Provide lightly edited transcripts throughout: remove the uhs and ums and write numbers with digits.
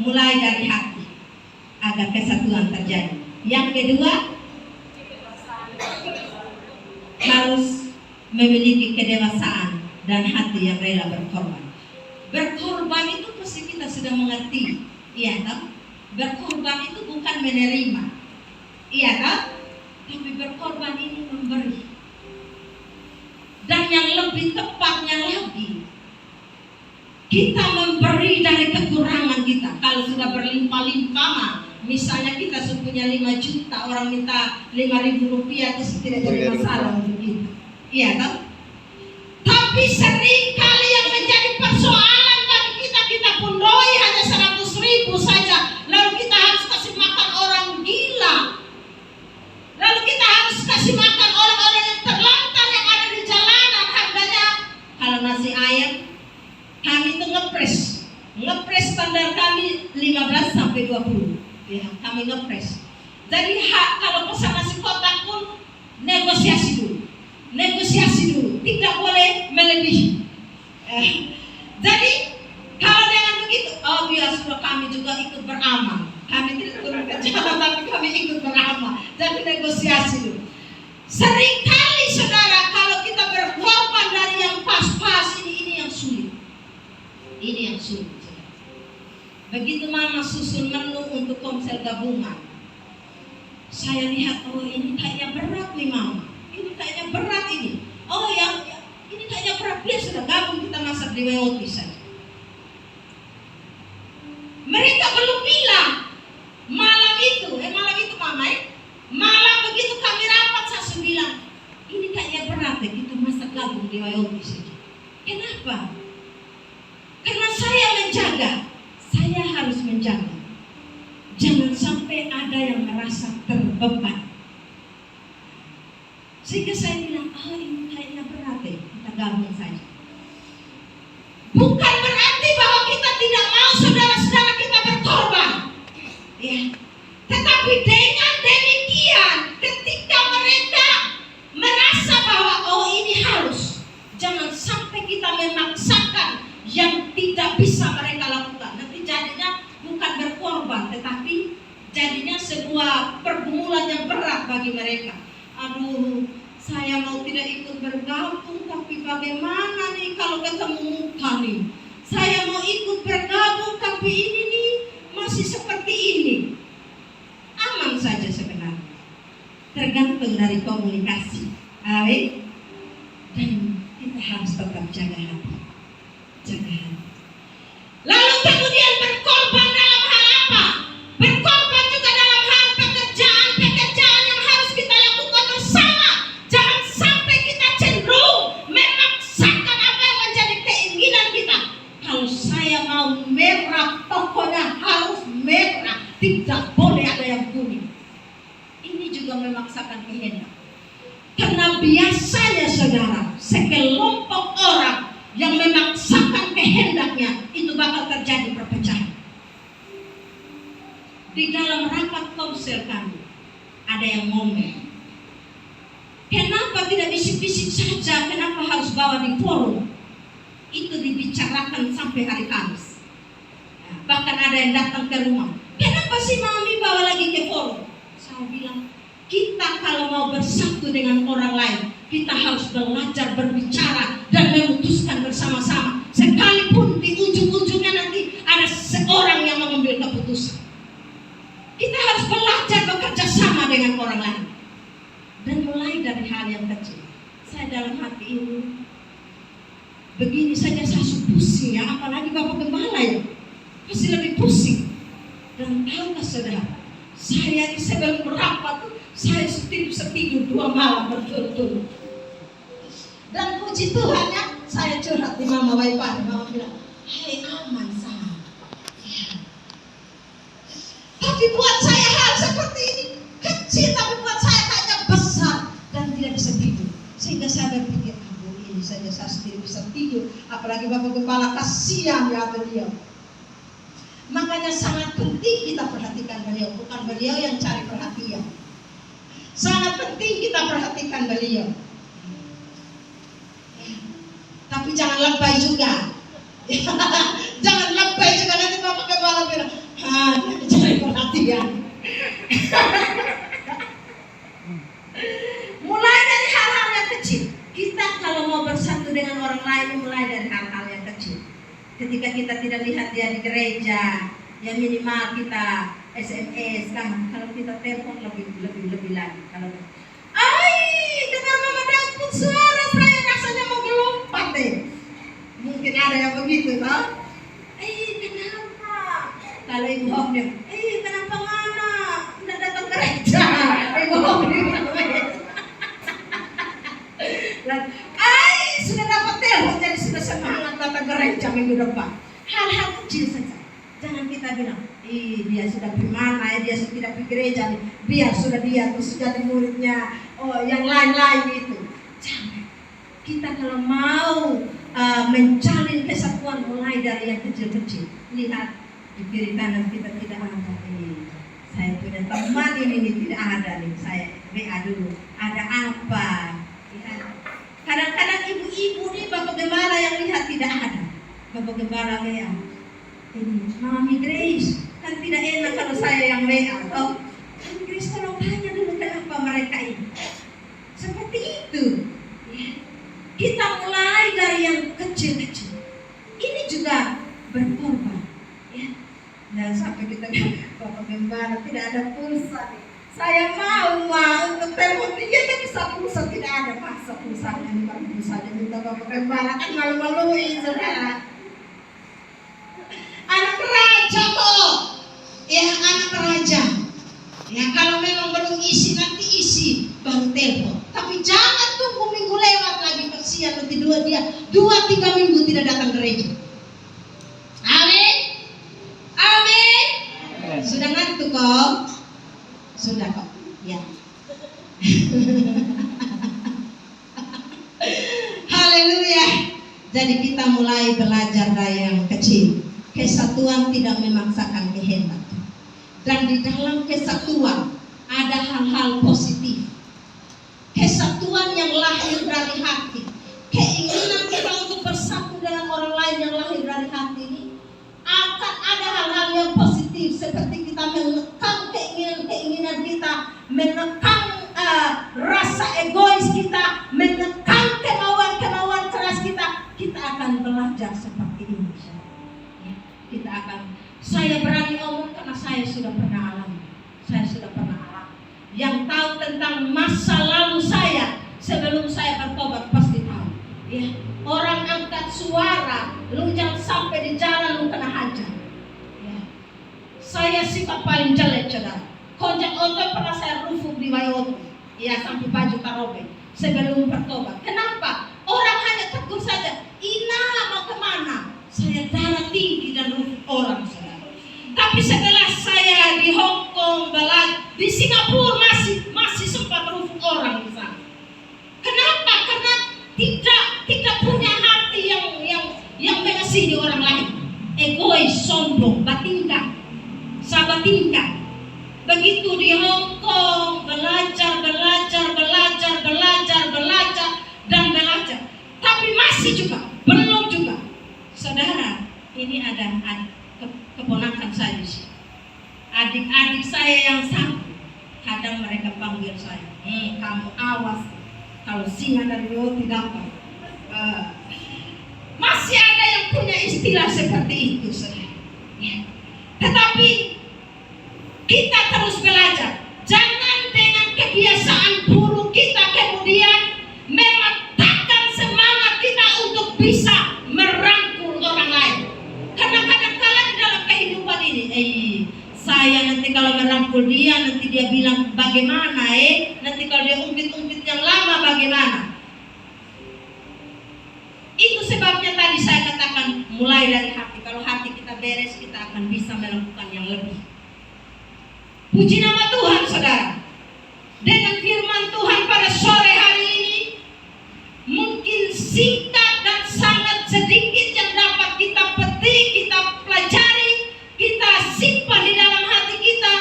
mulai dari hati agar kesatuan terjadi. Yang kedua, harus memiliki kedewasaan dan hati yang rela berkorban. Berkorban itu pasti kita sudah mengerti, iya toh? Berkorban itu bukan menerima, iya toh? Tapi berkorban ini memberi. Dan yang lebih tepatnya lagi, kita memberi dari kekurangan kita. Kalau sudah berlimpah-limpah, misalnya kita punya 5 juta, orang minta 5.000 rupiah, itu tidak jadi masalah untuk kita, iya toh? Tapi sering kali yang menjadi persoalan bagi kita, kita pundoi hanya 100.000 saja, lalu kita harus kasih makan orang gila, lalu kita harus kasih makan orang-orang yang terlantar yang ada di jalanan. Harganya kalau nasi ayam kami itu ngepres standar kami 15 sampai 20, ya kami ngepres. Jadi kalau pesan nasi kotak pun negosiasi dulu, tidak boleh melebihi. Jadi kalau dengan begitu, oh biar sudah kami juga ikut beramal. Kami tidak turun ke jalan, tapi kami ikut beramal. Jadi negosiasi dulu. Seringkali saudara, kalau kita berkorban dari yang pas-pas, ini yang sulit. Ini yang sulit. Begitu mama susun menu untuk komsel gabungan, saya lihat, oh ini kayaknya berat nih mama. Ini kayaknya berat ini. Oh ya, ini kayaknya berat. Dia sudah gabung, kita masak di WOT saja. Mereka belum bilang malam itu mama malam begitu kami rapat, saya bilang ini kayaknya berat ya, kita masak gabung di WOT saja. Kenapa? Karena saya harus menjaga. Jangan sampai ada yang merasa terbeban. Sehingga saya bilang, oh ini kayaknya berat deh, kita gabung saja. Bukan berarti bahwa kita tidak mau saudara-saudara kita berkorban, ya. Tetapi dengan demikian, ketika mereka merasa bahwa oh ini harus, jangan sampai kita memaksakan yang tidak bisa mereka lakukan. Nanti jadinya bukan berkorban, tetapi jadinya sebuah pergumulan yang berat bagi mereka. Aduh, saya mau tidak ikut bergabung, tapi bagaimana nih kalau ketemu muka nih? Saya mau ikut bergabung, tapi ini nih masih seperti ini. Aman saja sebenarnya, tergantung dari komunikasi. Amin. Dan kita harus tetap jaga hati. Lalu kemudian berkorban dalam hal apa? Berkorban juga dalam hal pekerjaan yang harus kita lakukan bersama. Jangan sampai kita cenderung memaksakan apa yang menjadi keinginan kita. Kalau saya mau merah, pokoknya harus merah, tidak boleh ada yang kuning. Ini juga memaksakan kehendak. Karena biasanya saudara, sekelompok orang yang memaksakan kehendaknya, itu bakal terjadi perpecahan. Di dalam rapat komsel kami ada yang ngomel, kenapa tidak bisik-bisik saja, kenapa harus bawa di forum? Itu dibicarakan sampai hari Kamis. Bahkan ada yang datang ke rumah, kenapa sih mami bawa lagi ke forum? Saya bilang, kita kalau mau bersatu dengan orang lain, kita harus belajar berbicara dan memutuskan bersama-sama. Sekalipun di ujung-ujungnya nanti ada seorang yang mengambil keputusan. Kita harus belajar bekerja sama dengan orang lain. Dan mulai dari hal yang kecil. Saya dalam hati ini, begini saja saya pusing ya, apalagi Bapak Gembala ya, pasti lebih pusing. Dan tahukah saudara, saya sebelum merapat, saya bisa tidur 2 malam berturut-turut. Dan puji Tuhan ya, saya curhat di Mama Waipan. Mama bilang, hai aman sah. Ya. Tapi buat saya hal seperti ini kecil, tapi buat saya kayaknya besar dan tidak bisa tidur. Sehingga saya berpikir, ini saja saya sendiri bisa tidur, apalagi Bapak Kepala, kasihan ya beliau. Makanya sangat penting kita perhatikan beliau, bukan beliau yang cari perhatian. Sangat penting kita perhatikan beliau. Tapi jangan lebay juga. Jangan lebay juga, nanti Bapak Kepala bilang, latihan. Mulai dari hal-hal yang kecil. Kita kalau mau bersatu dengan orang lain mulai dari hal-hal yang kecil. Ketika kita tidak lihat dia di gereja, ya minimal kita SMS kan. Kalau kita telepon lebih lagi. Kalau dengar mama Daud suara saya rasanya mau melompat deh. Mungkin ada yang begitu, toh? Kenapa? Kalau ibu Homnya, kenapa ngana? Tidak datang gereja. Ibu Homnya, sudah dapat telepon jadi sudah semangat datang gereja minggu depan. Hal-hal kecil saja. Jangan kita bilang, dia sudah gimana ya, dia sudah tidak pergi gereja, biar sudah dia terus jadi muridnya, yang lain-lain itu. Jangan. Kita kalau mau menjalin kesatuan mulai dari yang kecil-kecil. Lihat di kiri kanan kita tidak ada. Saya punya teman ini tidak ada nih. Saya WA dulu. Ada apa? Ya. Kadang-kadang ibu-ibu nih Bapak Gembala yang lihat tidak ada. Bapak Gembala WA. Ini Mami Grace, kan tidak enak kalau saya yang WA. Mami Grace tolong tanya dulu kenapa mereka ini. Seperti itu. Ya. Kita mulai dari yang kecil-kecil. Ini juga berkorban. Ya. Dan sampai kita Bapak Gembala tidak ada pulsa. Saya mau untuk telepon dia tapi pulsa tidak ada. Masa pulsanya ini kalau pulsanya minta Bapak Gembala kan malu-maluin saudara. Anak raja kok. Ya anak raja. Ya kalau memang belum isi nanti isi baru telepon. Tapi jangan tunggu minggu lewat lagi kesian nanti 2-3 minggu tidak datang gereja. Amin. Amin. Sudah ngantuk kok? Sudah kok. Ya. Haleluya. Jadi kita mulai belajar dari yang kecil. Kesatuan tidak memaksakan kehendak. Dan di dalam kesatuan ada hal-hal positif. Kesatuan yang lahir dari hati. Keinginan kita untuk bersatu dengan orang lain yang lahir dari hati ini akan ada hal-hal yang positif, seperti kita menekan keinginan kita, menekan rasa egois kita, menekan kemauan keras kita akan belajar seperti ini. Kita akan, saya berani omong karena saya sudah pernah alami. Yang tahu tentang masa lalu saya sebelum saya bertobat pasti tahu. Ya, orang angkat suara, lu jangan sampai di jalan lu kena hajar. Ya. Saya sifat paling jelek, saudara. Konjak otot pernah saya rufuk di Wayoto. Ya, sampai baju tarobek sebelum bertobat. Kenapa? Orang hanya tegur saja. Ina mau kemana? Saya darah tinggi dan rufuk orang, saudara. Tapi setelah saya di Hong Kong, di Singapura masih sempat rufuk orang di sana. Kenapa? Karena tidak punya hati yang mengasihi orang lain. Egois, sombong, batingkah, sabatingkah. Begitu di Hong Kong belajar dan belajar. Tapi masih juga, belum juga. Saudara, ini ada keponakan saya di sini. Adik-adik saya yang satu, kadang mereka panggil saya, kamu awas kalau singa dari roti dapat. Masih ada yang punya istilah seperti itu, saudara. Ya. Tetapi kita terus belajar. Jangan dengan kebiasaan buruk kita kemudian mematahkan semangat kita untuk bisa merangkul orang lain. Karena kadang-kadang di dalam kehidupan ini, saya nanti kalau merangkul dia, nanti dia bilang bagaimana, nanti kalau dia ungkit-ungkit yang lama bagaimana. Itu sebabnya tadi saya katakan mulai dari hati. Kalau hati kita beres, kita akan bisa melakukan yang lebih. Puji nama Tuhan, saudara. Dengan firman Tuhan pada sore hari ini, mungkin singkat dan sangat sedikit yang dapat kita petik, kita pelajari, kita simpan di dalam hati kita.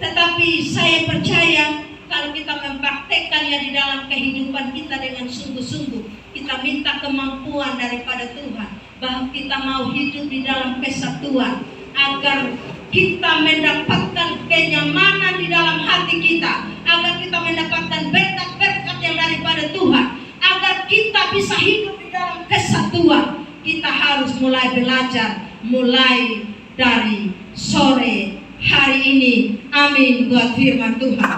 Tetapi saya percaya kalau kita mempraktekkannya di dalam kehidupan kita dengan sungguh-sungguh, kita minta kemampuan daripada Tuhan bahwa kita mau hidup di dalam kesatuan agar kita mendapatkan kenyamanan di dalam hati kita, agar kita mendapatkan berkat-berkat yang daripada Tuhan, agar kita bisa hidup di dalam kesatuan. Kita harus mulai belajar, mulai dari sore hari ini. Amin buat firman Tuhan.